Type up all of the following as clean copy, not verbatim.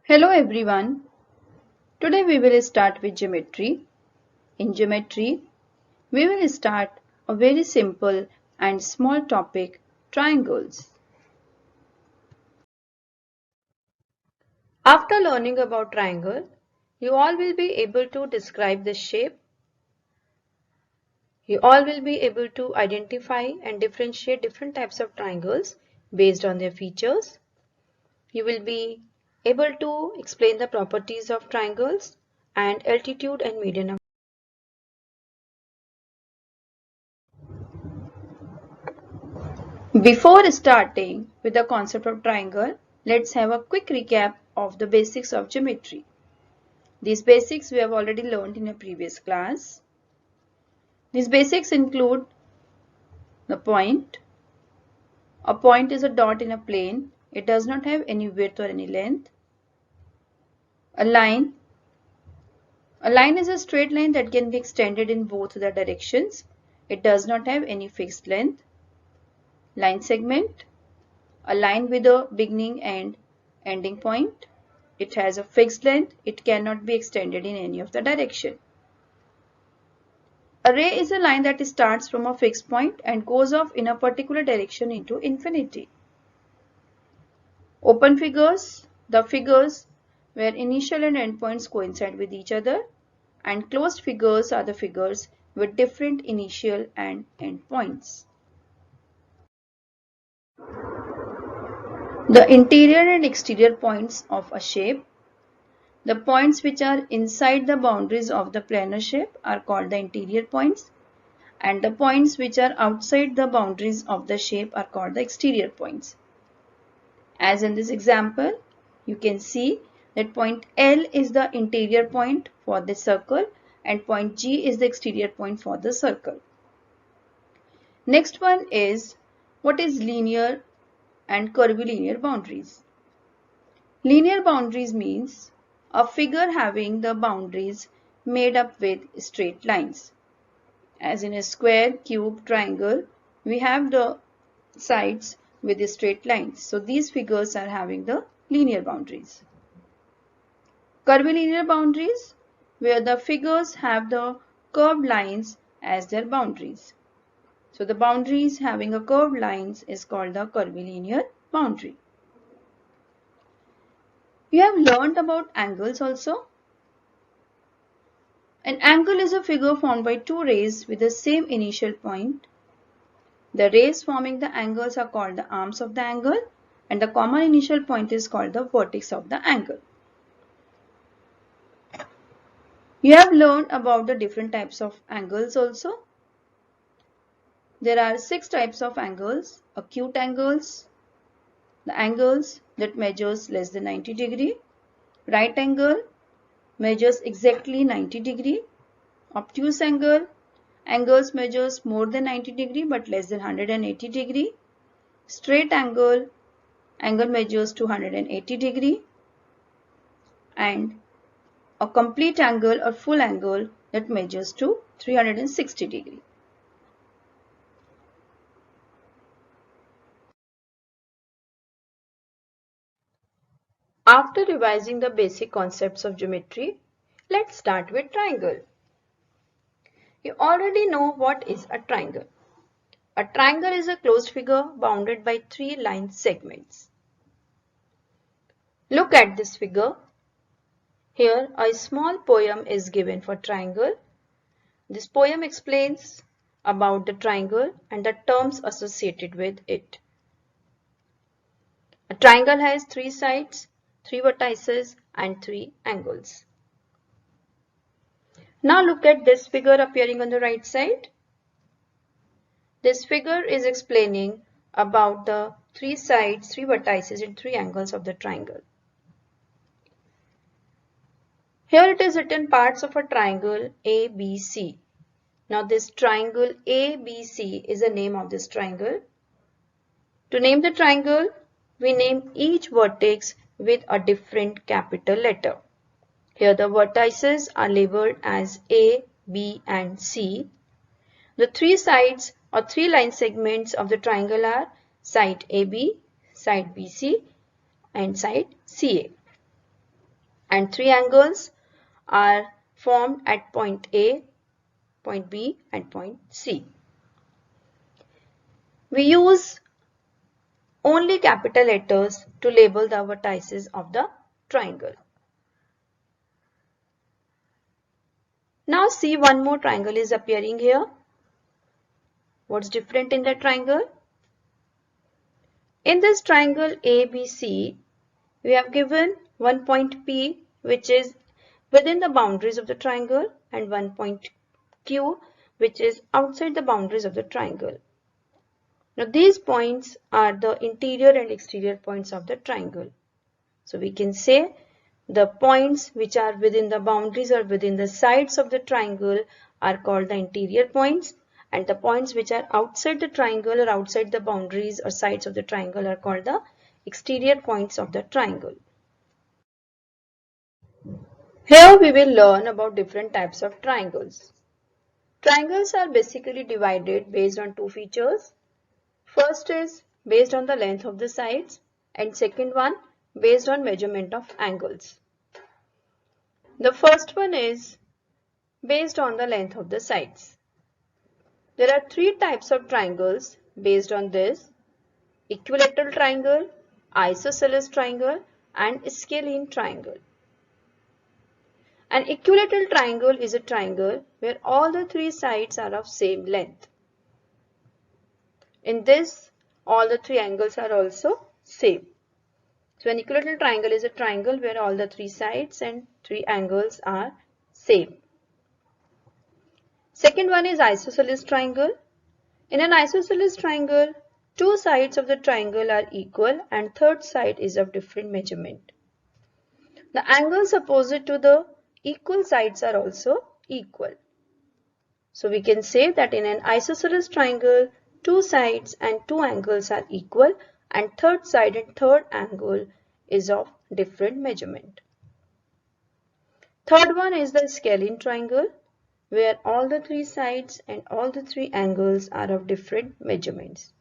Hello everyone. Today we will start with geometry. In geometry, we will start a very simple and small topic, triangles. After learning about triangle, you all will be able to describe the shape. You all will be able to identify and differentiate different types of triangles based on their features. You will be able to explain the properties of triangles and altitude and median of. Before starting with the concept of triangle, let's have a quick recap of the basics of geometry. These basics we have already learned in a previous class. These basics include the point. A point is a dot in a plane. It does not have any width or any length. A line. A line is a straight line that can be extended in both the directions. It does not have any fixed length. Line segment. A line with a beginning and ending point. It has a fixed length. It cannot be extended in any of the direction. A ray is a line that starts from a fixed point and goes off in a particular direction into infinity. Open figures, the figures where initial and end points coincide with each other, and closed figures are the figures with different initial and end points. The interior and exterior points of a shape. The points which are inside the boundaries of the planar shape are called the interior points, and the points which are outside the boundaries of the shape are called the exterior points. As in this example, you can see that point L is the interior point for the circle and point G is the exterior point for the circle. Next one is what is linear and curvilinear boundaries. Linear boundaries means a figure having the boundaries made up with straight lines. As in a square, cube, triangle, we have the sides with the straight lines. So these figures are having the linear boundaries. Curvilinear boundaries, where the figures have the curved lines as their boundaries. So the boundaries having a curved lines is called the curvilinear boundary. You have learned about angles also. An angle is a figure formed by two rays with the same initial point. The rays forming the angles are called the arms of the angle, and the common initial point is called the vertex of the angle. You have learned about the different types of angles also. There are 6 types of angles: acute angles, the angles that measures less than 90 degree, right angle measures exactly 90 degree, obtuse angle, angles measures more than 90 degree but less than 180 degree, straight angle, angle measures 280 degree, and a complete angle or full angle that measures to 360 degree. After revising the basic concepts of geometry, let's start with triangle. You already know what is a triangle. A triangle is a closed figure bounded by 3 line segments. Look at this figure. Here a small poem is given for triangle. This poem explains about the triangle and the terms associated with it. A triangle has 3 sides, 3 vertices and 3 angles. Now look at this figure appearing on the right side. This figure is explaining about the 3 sides, 3 vertices and 3 angles of the triangle. Here it is written parts of a triangle ABC. Now this triangle ABC is the name of this triangle. To name the triangle, we name each vertex with a different capital letter. Here the vertices are labeled as A, B and C. The 3 sides or 3 line segments of the triangle are side AB, side BC and side CA. and 3 angles are formed at point A, point B and point C. We use only capital letters to label the vertices of the triangle. Now see, one more triangle is appearing here. What's different in the triangle? In this triangle ABC, we have given one point P which is within the boundaries of the triangle and one point Q which is outside the boundaries of the triangle. Now these points are the interior and exterior points of the triangle. So we can say the points which are within the boundaries or within the sides of the triangle are called the interior points, and the points which are outside the triangle or outside the boundaries or sides of the triangle are called the exterior points of the triangle. Here we will learn about different types of triangles. Triangles are basically divided based on two features. First is based on the length of the sides, and second one based on measurement of angles. The first one is based on the length of the sides. There are three types of triangles based on this: equilateral triangle, isosceles triangle and scalene triangle. An equilateral triangle is a triangle where all the three sides are of same length. In this, all the three angles are also same. So an equilateral triangle is a triangle where all the three sides and three angles are same. Second one is isosceles triangle. In an isosceles triangle, two sides of the triangle are equal and third side is of different measurement. The angles opposite to the equal sides are also equal. So we can say that in an isosceles triangle, two sides and two angles are equal and third side and third angle is of different measurement. Third one is the scalene triangle, where all the three sides and all the three angles are of different measurements.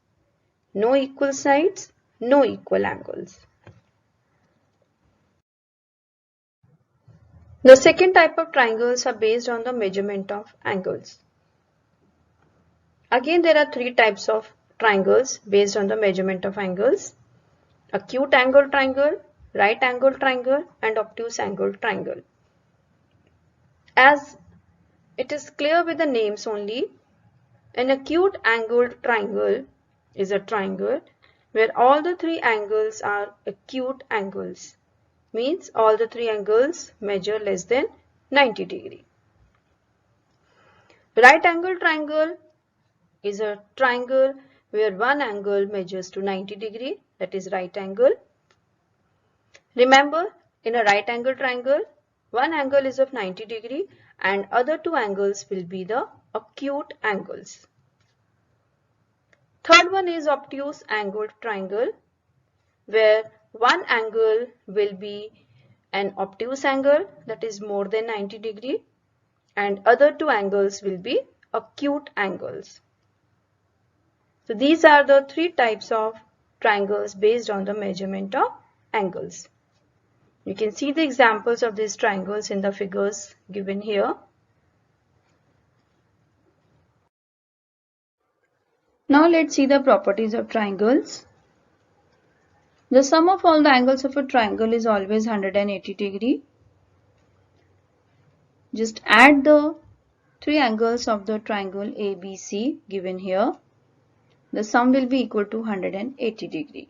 No equal sides, no equal angles. The second type of triangles are based on the measurement of angles. Again, there are three types of triangles based on the measurement of angles: acute angle triangle, right angle triangle and obtuse angle triangle. As it is clear with the names only, an acute angled triangle is a triangle where all the three angles are acute angles. Means all the three angles measure less than 90 degree. Right angle triangle is a triangle where one angle measures to 90 degree, that is right angle. Remember, in a right angle triangle, one angle is of 90 degree and other two angles will be the acute angles. Third one is obtuse angled triangle, where one angle will be an obtuse angle, that is more than 90 degree, and other two angles will be acute angles. So these are the three types of triangles based on the measurement of angles. You can see the examples of these triangles in the figures given here. Now let's see the properties of triangles. The sum of all the angles of a triangle is always 180 degree. Just add the three angles of the triangle ABC given here. The sum will be equal to 180 degree.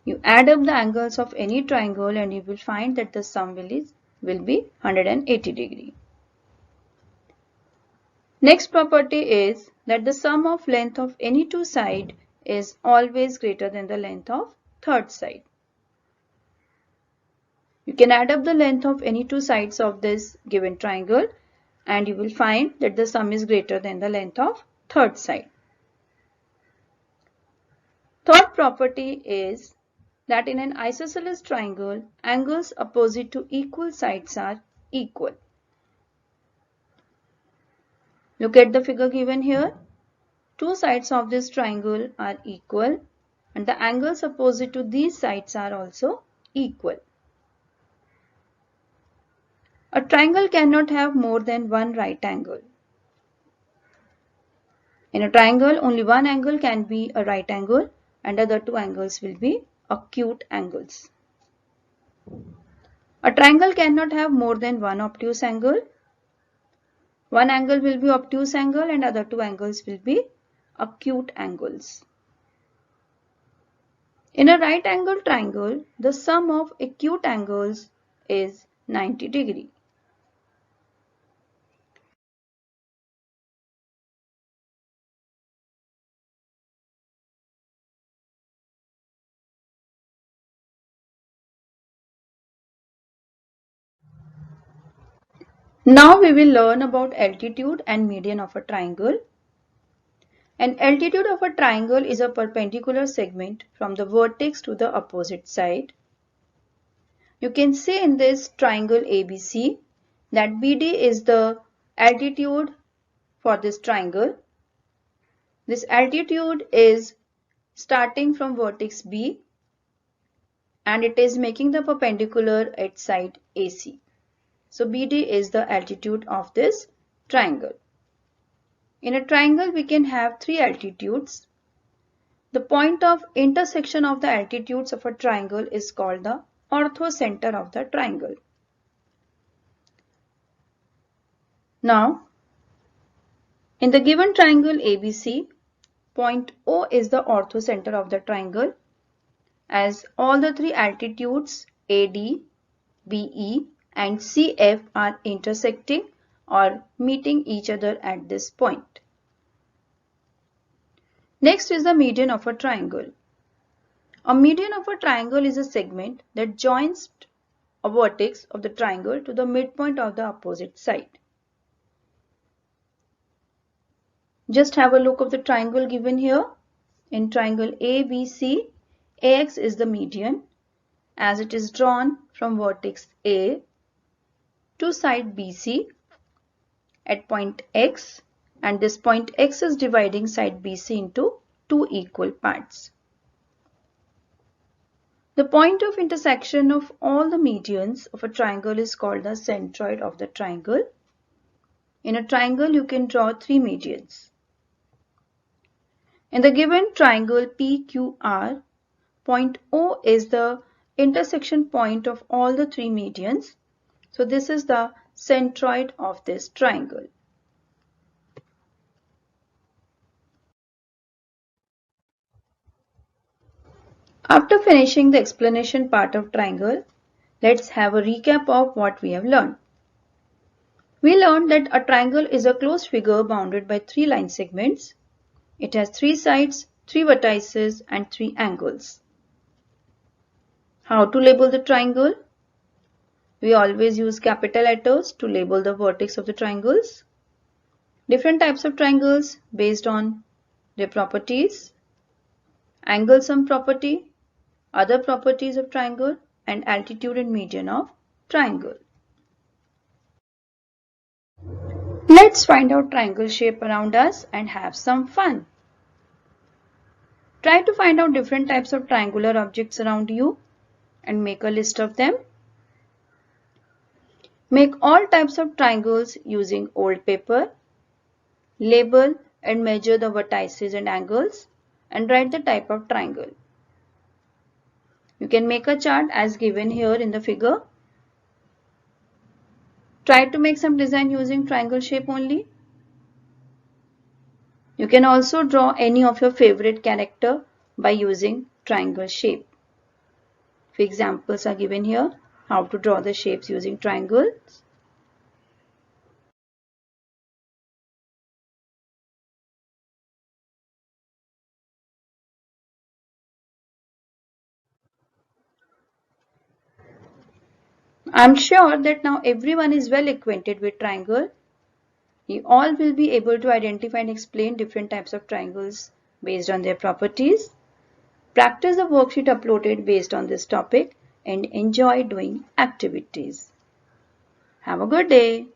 You add up the angles of any triangle and you will find that the sum will be 180 degree. Next property is that the sum of length of any two sides is always greater than the length of third side. You can add up the length of any two sides of this given triangle and you will find that the sum is greater than the length of third side. Third property is that in an isosceles triangle, angles opposite to equal sides are equal. Look at the figure given here. Two sides of this triangle are equal and the angles opposite to these sides are also equal. A triangle cannot have more than one right angle. In a triangle, only one angle can be a right angle and other two angles will be acute angles. A triangle cannot have more than one obtuse angle. One angle will be obtuse angle and other two angles will be acute angles. In a right angle triangle, the sum of acute angles is 90 degree. Now we will learn about altitude and median of a triangle. An altitude of a triangle is a perpendicular segment from the vertex to the opposite side. You can see in this triangle ABC that BD is the altitude for this triangle. This altitude is starting from vertex B and it is making the perpendicular at side AC. So BD is the altitude of this triangle. In a triangle we can have three altitudes. The point of intersection of the altitudes of a triangle is called the orthocenter of the triangle. Now, in the given triangle ABC, point O is the orthocenter of the triangle as all the three altitudes AD, BE and CF are intersecting or meeting each other at this point. Next is the median of a triangle. A median of a triangle is a segment that joins a vertex of the triangle to the midpoint of the opposite side. Just have a look of the triangle given here. In triangle ABC, AX is the median as it is drawn from vertex A to side BC at point X, and this point X is dividing side BC into two equal parts. The point of intersection of all the medians of a triangle is called the centroid of the triangle. In a triangle, you can draw three medians. In the given triangle PQR, point O is the intersection point of all the three medians. So this is the centroid of this triangle. After finishing the explanation part of triangle, let's have a recap of what we have learned. We learned that a triangle is a closed figure bounded by three line segments. It has three sides, three vertices and three angles. How to label the triangle? We always use capital letters to label the vertex of the triangles. Different types of triangles based on their properties, angle sum property, other properties of triangle and altitude and median of triangle. Let's find out triangle shape around us and have some fun. Try to find out different types of triangular objects around you and make a list of them. Make all types of triangles using old paper. Label and measure the vertices and angles and write the type of triangle. You can make a chart as given here in the figure. Try to make some design using triangle shape only. You can also draw any of your favorite character by using triangle shape. Few examples are given here how to draw the shapes using triangles. I'm sure that now everyone is well acquainted with triangle. You all will be able to identify and explain different types of triangles based on their properties. Practice the worksheet uploaded based on this topic and enjoy doing activities. Have a good day.